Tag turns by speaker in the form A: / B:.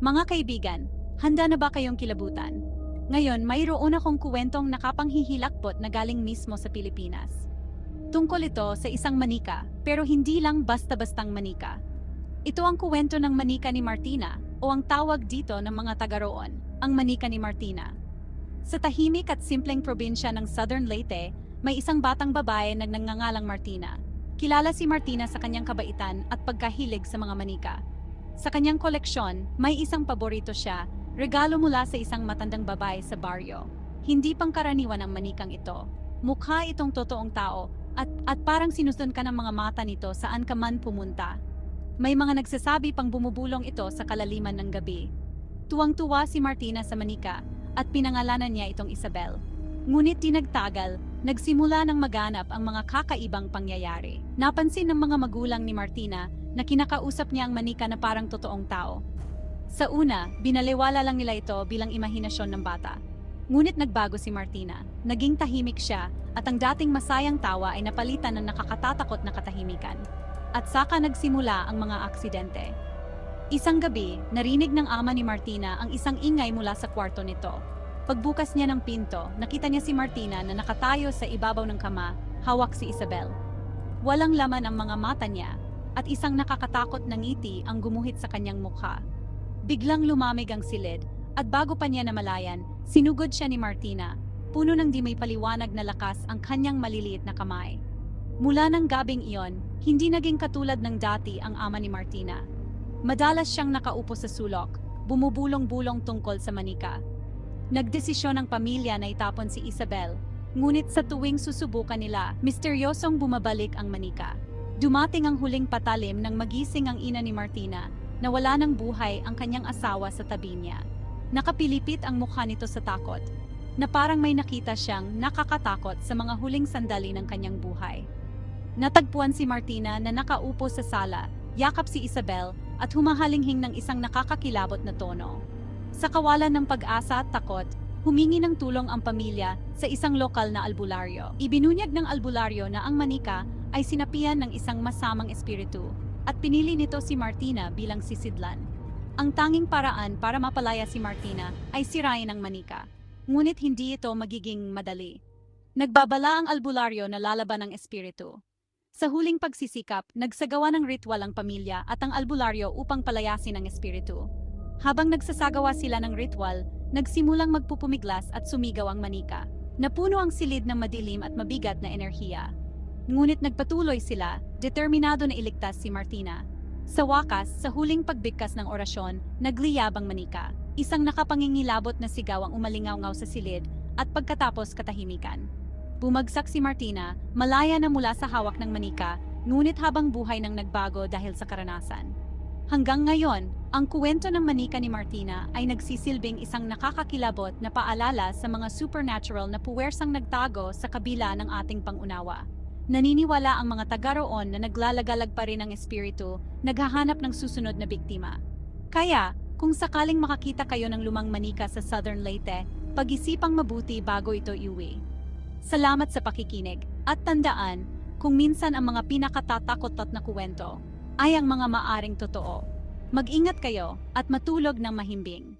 A: Mga kaibigan, handa na ba kayong kilabutan? Ngayon, mayroon akong kuwentong nakapanghihilakbot na galing mismo sa Pilipinas. Tungkol ito sa isang manika, pero hindi lang basta-bastang manika. Ito ang kuwento ng manika ni Martina, o ang tawag dito ng mga taga roon, ang manika ni Martina. Sa tahimik at simpleng probinsya ng Southern Leyte, may isang batang babae na nagngangalang Martina. Kilala si Martina sa kanyang kabaitan at pagkahilig sa mga manika. Sa kanyang koleksyon, may isang paborito siya, regalo mula sa isang matandang babae sa baryo. Hindi pangkaraniwan ang manikang ito. Mukha itong totoong tao at parang sinusun ka ng mga mata nito saan ka man pumunta. May mga nagsasabi pang bumubulong ito sa kalaliman ng gabi. Tuwang-tuwa si Martina sa manika at pinangalanan niya itong Isabel. Ngunit di nagtagal, nagsimula ng maganap ang mga kakaibang pangyayari. Napansin ng mga magulang ni Martina na kinakausap niya ang manika na parang totoong tao. Sa una, binaliwala lang nila ito bilang imahinasyon ng bata. Ngunit nagbago si Martina. Naging tahimik siya at ang dating masayang tawa ay napalitan ng nakakatatakot na katahimikan. At saka nagsimula ang mga aksidente. Isang gabi, narinig ng ama ni Martina ang isang ingay mula sa kwarto nito. Pagbukas niya ng pinto, nakita niya si Martina na nakatayo sa ibabaw ng kama, hawak si Isabel. Walang laman ang mga mata niya, at isang nakakatakot na ngiti ang gumuhit sa kanyang mukha. Biglang lumamig ang silid, at bago pa niya namalayan, sinugod siya ni Martina. Puno ng di may paliwanag na lakas ang kanyang maliliit na kamay. Mula ng gabing iyon, hindi naging katulad ng dati ang ama ni Martina. Madalas siyang nakaupo sa sulok, bumubulong-bulong tungkol sa manika. Nagdesisyon ang pamilya na itapon si Isabel, ngunit sa tuwing susubukan nila, misteryosong bumabalik ang manika. Dumating ang huling patalim nang magising ang ina ni Martina na wala ng buhay ang kanyang asawa sa tabi niya. Nakapilipit ang mukha nito sa takot, na parang may nakita siyang nakakatakot sa mga huling sandali ng kanyang buhay. Natagpuan si Martina na nakaupo sa sala, yakap si Isabel at humahalinghing ng isang nakakakilabot na tono. Sa kawalan ng pag-asa at takot, humingi ng tulong ang pamilya sa isang lokal na albularyo. Ibinunyag ng albularyo na ang manika ay sinapian ng isang masamang espiritu at pinili nito si Martina bilang sisidlan. Ang tanging paraan para mapalaya si Martina ay sirain ang manika. Ngunit hindi ito magiging madali. Nagbabala ang albularyo na lalaban ng espiritu. Sa huling pagsisikap, nagsagawa ng ritual ang pamilya at ang albularyo upang palayasin ang espiritu. Habang nagsasagawa sila ng ritual, nagsimulang magpupumiglas at sumigaw ang manika. Napuno ang silid ng madilim at mabigat na enerhiya. Ngunit nagpatuloy sila, determinado na iligtas si Martina. Sa wakas, sa huling pagbigkas ng orasyon, nagliyab ang manika. Isang nakapangingilabot na sigaw ang umalingaw-ngaw sa silid at pagkatapos katahimikan. Bumagsak si Martina, malaya na mula sa hawak ng manika, ngunit habang buhay nang nagbago dahil sa karanasan. Hanggang ngayon, ang kuwento ng manika ni Martina ay nagsisilbing isang nakakakilabot na paalala sa mga supernatural na puwersang nagtago sa kabila ng ating pangunawa. Naniniwala ang mga taga roon na naglalagalag pa rin ang espiritu, naghahanap ng susunod na biktima. Kaya, kung sakaling makakita kayo ng lumang manika sa Southern Leyte, pag-isipang mabuti bago ito iuwi. Salamat sa pakikinig, at tandaan, kung minsan ang mga pinakatatakot na kuwento ay ang mga maaring totoo. Mag-ingat kayo at matulog ng mahimbing.